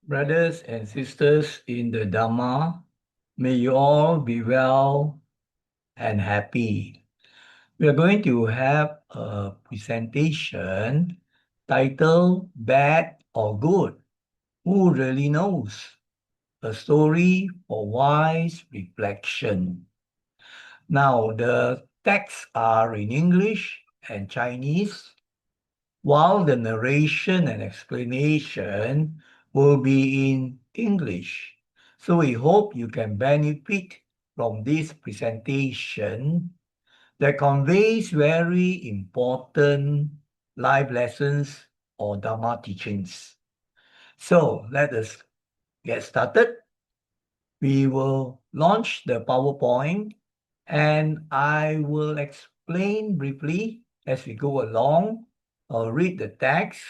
Brothers and sisters in the Dhamma, may you all be well and happy. We are going to have a presentation titled Bad or Good? Who really knows? A story for wise reflection. Now, the texts are in English and Chinese, while the narration and explanation will be in English. So we hope you can benefit from this presentation that conveys very important life lessons or Dharma teachings. So let us get started. We will launch the PowerPoint and I will explain briefly as we go along. I'll read the text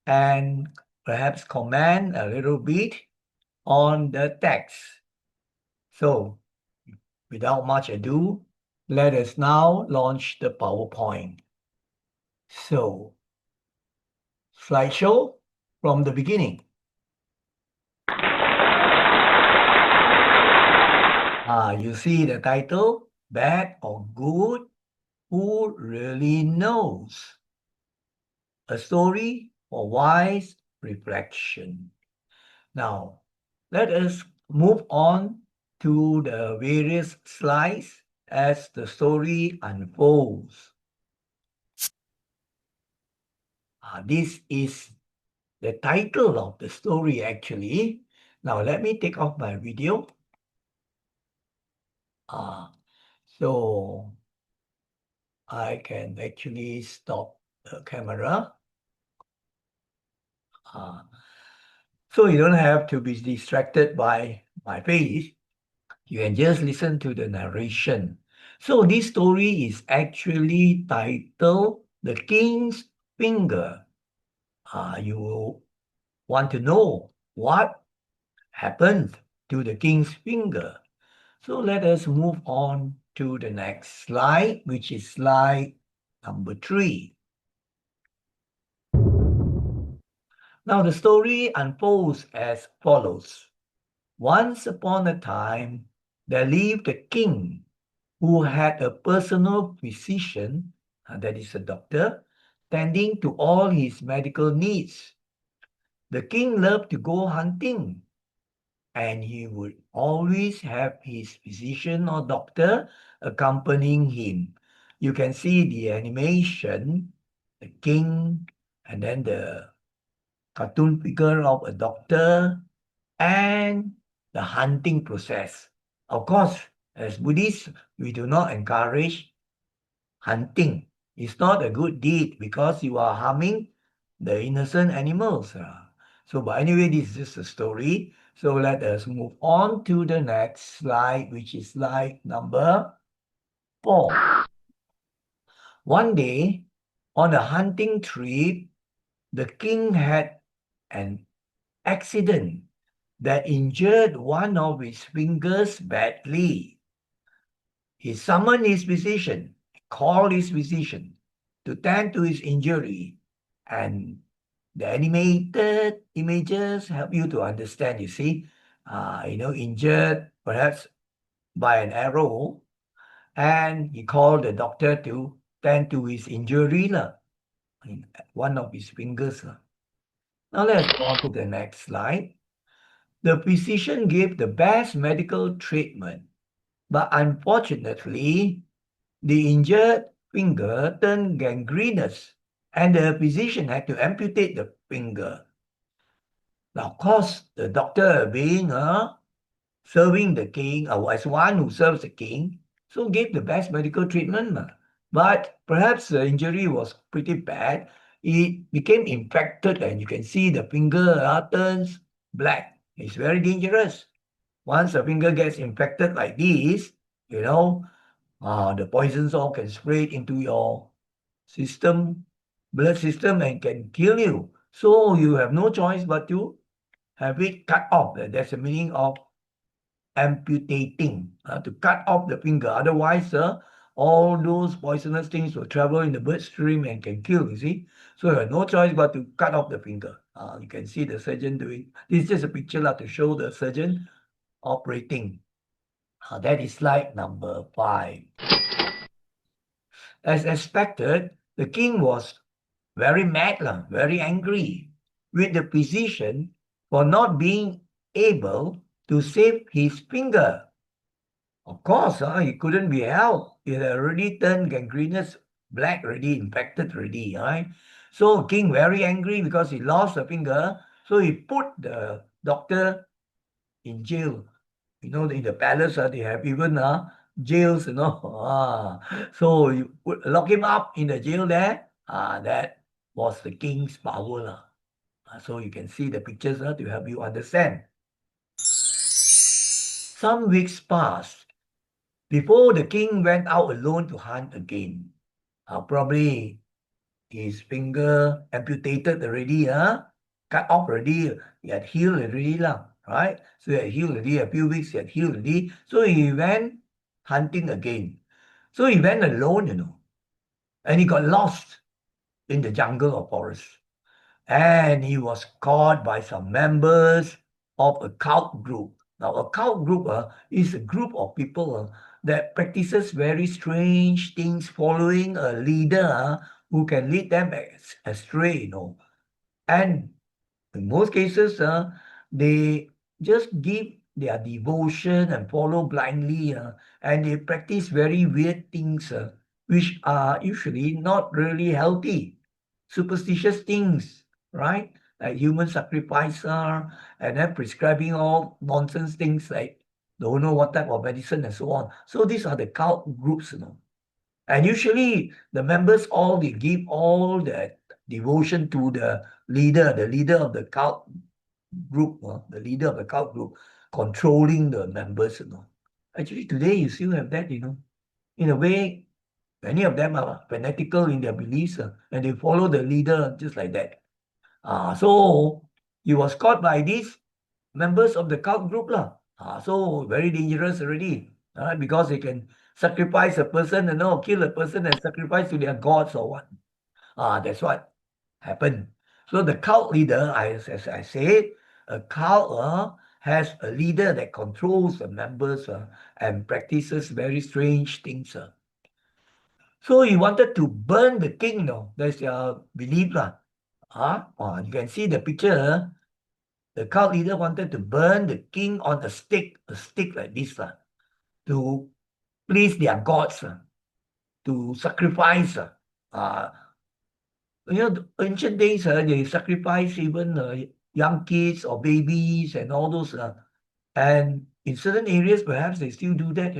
and perhaps comment a little bit on the text. So, without much ado, let us now launch the PowerPoint. So, slideshow from the beginning. You see the title, Bad or Good? Who really knows? A story for wise reflection. Now, let us move on to the various slides as the story unfolds. This is the title of the story actually. Now let me take off my video. So I can actually stop the camera. So you don't have to be distracted by my face. You can just listen to the narration. So this story is actually titled The King's Finger. You want to know what happened to the king's finger. So let us move on to the next slide, which is slide number 3. Now the story unfolds as follows. Once upon a time, there lived a king who had a personal physician, that is a doctor, tending to all his medical needs. The king loved to go hunting, and he would always have his physician or doctor accompanying him. You can see the animation, the king, and then the cartoon figure of a doctor, and the hunting process. Of course, as Buddhists, we do not encourage hunting. It's not a good deed because you are harming the innocent animals. But anyway, this is just a story. So let us move on to the next slide, which is slide number 4. One day, on a hunting trip, the king had an accident that injured one of his fingers badly. He summoned his physician, called his physician to tend to his injury, and the animated images help you to understand, you see, injured perhaps by an arrow, and he called the doctor to tend to his injury, one of his fingers. Now let's go on to the next slide. The physician gave the best medical treatment, but unfortunately, the injured finger turned gangrenous, and the physician had to amputate the finger. Now, of course, the doctor being serving the king, or as one who serves the king, so gave the best medical treatment. But perhaps the injury was pretty bad. It became infected, and you can see the finger turns black. It's very dangerous. Once the finger gets infected like this, the poisons all can spread into your system, blood system, and can kill you. So you have no choice but to have it cut off. That's the meaning of amputating, to cut off the finger. Otherwise, all those poisonous things will travel in the bloodstream and can kill, you see. So you have no choice but to cut off the finger. You can see the surgeon doing. This is just a picture to show the surgeon operating. That is slide number 5. As expected, the king was very mad, very angry with the physician for not being able to save his finger. Of course, he couldn't be helped. It had already turned gangrenous, black already, infected already, right? So king very angry because he lost a finger. So he put the doctor in jail. You know, in the palace, they have even jails, you know. So you lock him up in the jail there. That was the king's power. So you can see the pictures to help you understand. Some weeks passed before the king went out alone to hunt again. Probably his finger amputated already, cut off already. He had healed already, right? So he had healed already. A few weeks he had healed already. So he went hunting again. So he went alone, and he got lost in the jungle or forest. And he was caught by some members of a cult group. Now, a cult group is a group of people that practices very strange things, following a leader who can lead them astray, And in most cases, they just give their devotion and follow blindly, and they practice very weird things, which are usually not really healthy, superstitious things, right? Like human sacrifice, and then prescribing all nonsense things like don't know what type of medicine and so on. So these are the cult groups, And usually the members they give all their devotion to the leader of the cult group, the leader of the cult group, controlling the members, Actually, today you still have that, In a way, many of them are fanatical in their beliefs, and they follow the leader just like that. So he was caught by these members of the cult group, so very dangerous already, because they can sacrifice a person, kill a person and sacrifice to their gods or what. That's what happened. So the cult leader, as I said, a cult has a leader that controls the members and practices very strange things. So he wanted to burn the king, That's their belief. You can see the picture. The cult leader wanted to burn the king on a stick like this, to please their gods, to sacrifice. The ancient days, they sacrifice even young kids or babies and all those. And in certain areas, perhaps they still do that,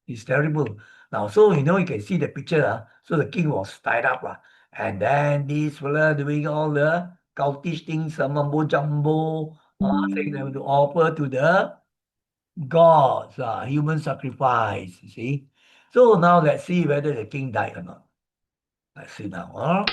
It's terrible. Now, so, you can see the picture. So the king was tied up. And then this fella doing all the cultish things, mumbo jumbo, saying they want to offer to the gods, human sacrifice, you see. So now let's see whether the king died or not. Let's see now.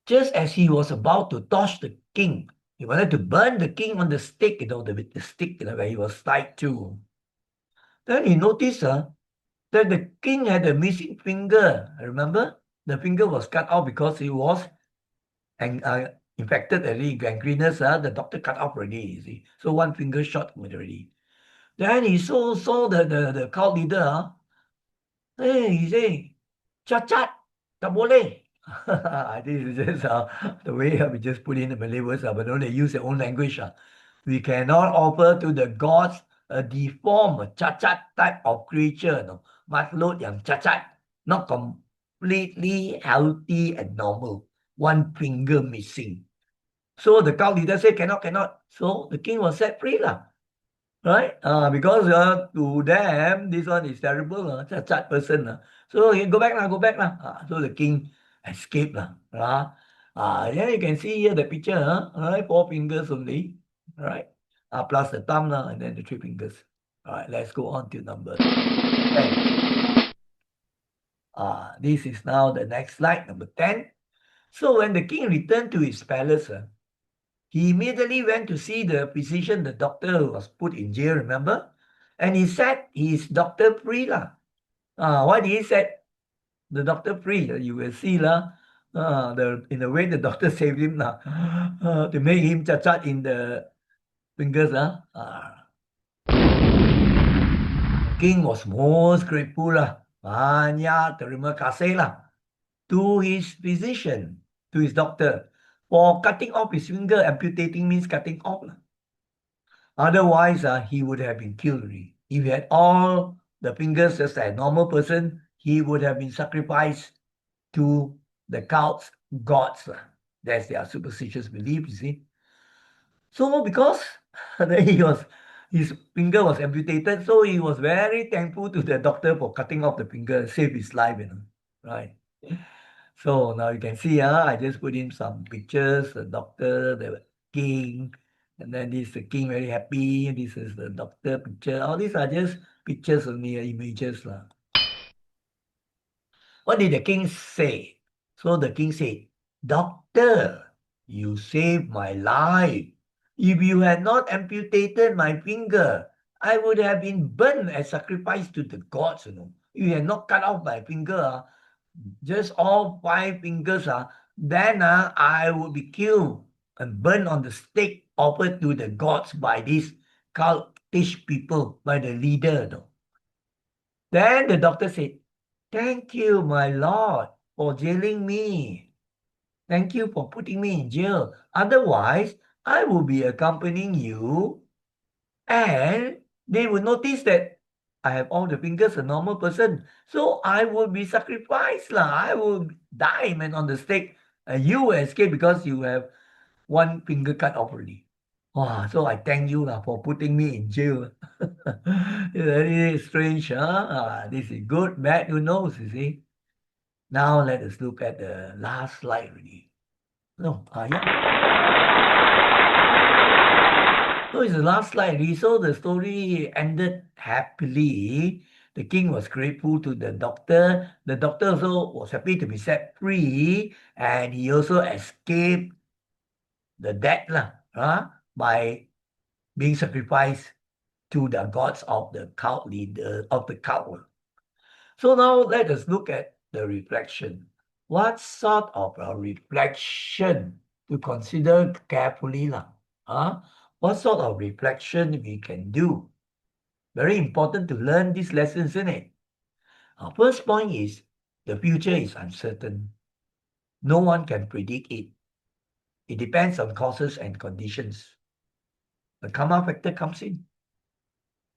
Just as he was about to toss the king, he wanted to burn the king on the stick, the stick where he was tied to. Then he noticed that the king had a missing finger. Remember? The finger was cut off because he was infected already, gangrenous. The doctor cut off already, you see. So one finger shot already. Then he saw the cult leader. Hey, he said, cacat, tak boleh. I think it's just the way we just put in the Malay words, but don't they use their own language. We cannot offer to the gods a deformed, cacat type of creature. No? Makhluk yang cacat, not completely healthy and normal. One finger missing. So the cult leader said, cannot. So the king was set free. Right? Because to them, this one is terrible, cacat person. So you go back. So the king escaped. Yeah, you can see here the picture, right? 4 fingers only, right? Plus the thumb, and then the 3 fingers. All right, let's go on to number 10. This is now the next slide, number 10. So when the king returned to his palace, he immediately went to see the physician, the doctor who was put in jail, remember? And he set his doctor free. Why did he set the doctor free? You will see. In the way the doctor saved him now, to make him chat in the fingers. The king was most grateful lah. Banyak terima kasih lah to his physician, to his doctor, for cutting off his finger. Amputating means cutting off. Otherwise, he would have been killed already. If he had all the fingers just like a normal person, he would have been sacrificed to the cult's gods. That's their superstitious belief, you see. So because his finger was amputated, so he was very thankful to the doctor for cutting off the finger, save his life, right? So now you can see, I just put in some pictures, the doctor, the king, and then this the king very happy. This is the doctor picture. All these are just pictures only, images. What did the king say? So the king said, Doctor, you saved my life. If you had not amputated my finger, I would have been burned as sacrifice to the gods. If you had not cut off my finger, just all 5 fingers, then I would be killed and burned on the stake offered to the gods by these cultish people, by the leader. Then the doctor said, Thank you, my lord, for jailing me. Thank you for putting me in jail. Otherwise, I will be accompanying you, and they will notice that I have all the fingers, a normal person. So I will be sacrificed. I will die, man, on the stake. And you will escape because you have one finger cut off already. Wow, so I thank you for putting me in jail. Very strange, huh? This is good, bad, who knows, you see. Now let us look at the last slide already. No, So it's the last slide already. So the story ended happily. The king was grateful to the doctor. The doctor also was happy to be set free, and he also escaped the death by being sacrificed to the gods of the cult leader of the cult. So now let us look at the reflection. What sort of a reflection to consider carefully? What sort of reflection we can do? Very important to learn these lessons, isn't it? Our first point is the future is uncertain. No one can predict it. It depends on causes and conditions. The karma factor comes in.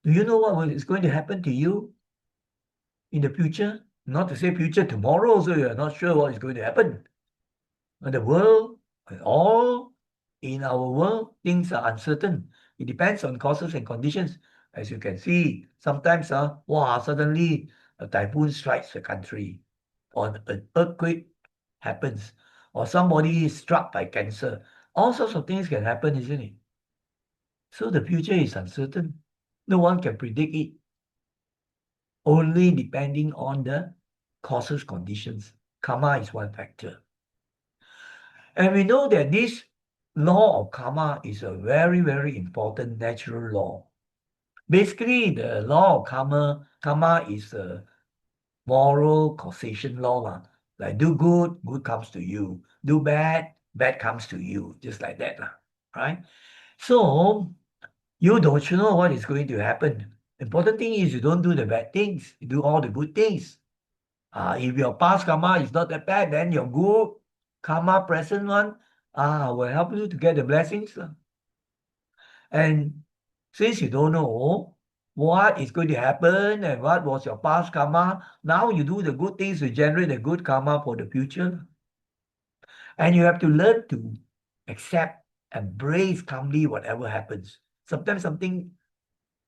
Do you know what is going to happen to you in the future? Not to say future tomorrow, so you're not sure what is going to happen. In the world, all in our world, things are uncertain. It depends on causes and conditions. As you can see, sometimes suddenly a typhoon strikes the country, or an earthquake happens, or somebody is struck by cancer. All sorts of things can happen, isn't it? So the future is uncertain. No one can predict it. Only depending on the causes, conditions. Karma is one factor. And we know that this law of karma is a very, very important natural law. Basically, the law of karma is a moral causation law. Like do good, good comes to you. Do bad, bad comes to you. Just like that. Right? So you don't know what is going to happen. Important thing is you don't do the bad things. You do all the good things. If your past karma is not that bad, then your good karma present one will help you to get the blessings. And since you don't know what is going to happen and what was your past karma, now you do the good things to generate the good karma for the future. And you have to learn to accept, embrace calmly whatever happens. Sometimes something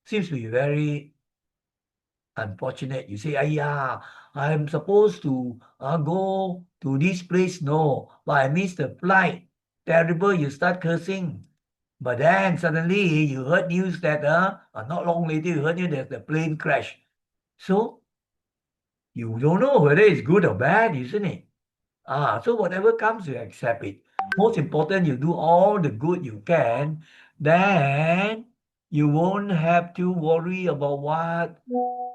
seems to be very unfortunate. You say, I'm supposed to go to this place. No, but I missed the flight. Terrible, you start cursing. But then suddenly you heard news that not long later you heard news that the plane crashed. So you don't know whether it's good or bad, isn't it? So whatever comes, you accept it. Most important, you do all the good you can, then you won't have to worry about what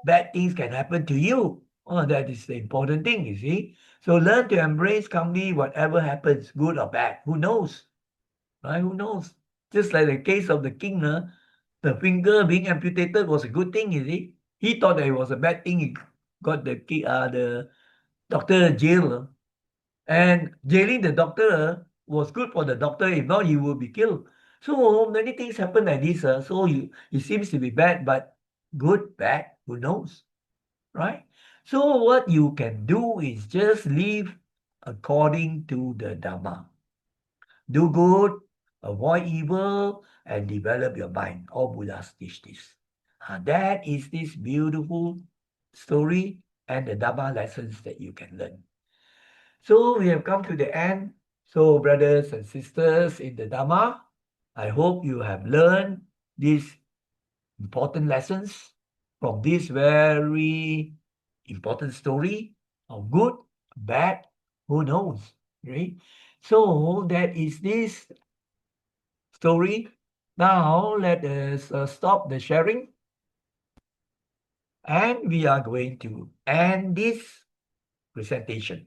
bad things can happen to you. Oh, that is the important thing, you see. So learn to embrace calmly whatever happens, good or bad. Who knows? Right? Who knows? Just like the case of the king, the finger being amputated was a good thing, you see. He thought that it was a bad thing. He got the doctor jailed. And jailing the doctor was good for the doctor. If not, he would be killed. So many things happen like this. So it seems to be bad, but good, bad, who knows? Right? So what you can do is just live according to the Dharma. Do good, avoid evil, and develop your mind. All Buddhas teach this. That is this beautiful story and the Dharma lessons that you can learn. So we have come to the end. So, brothers and sisters in the Dharma, I hope you have learned these important lessons from this very important story of good, bad, who knows, right? So that is this story. Now let us stop the sharing and we are going to end this presentation.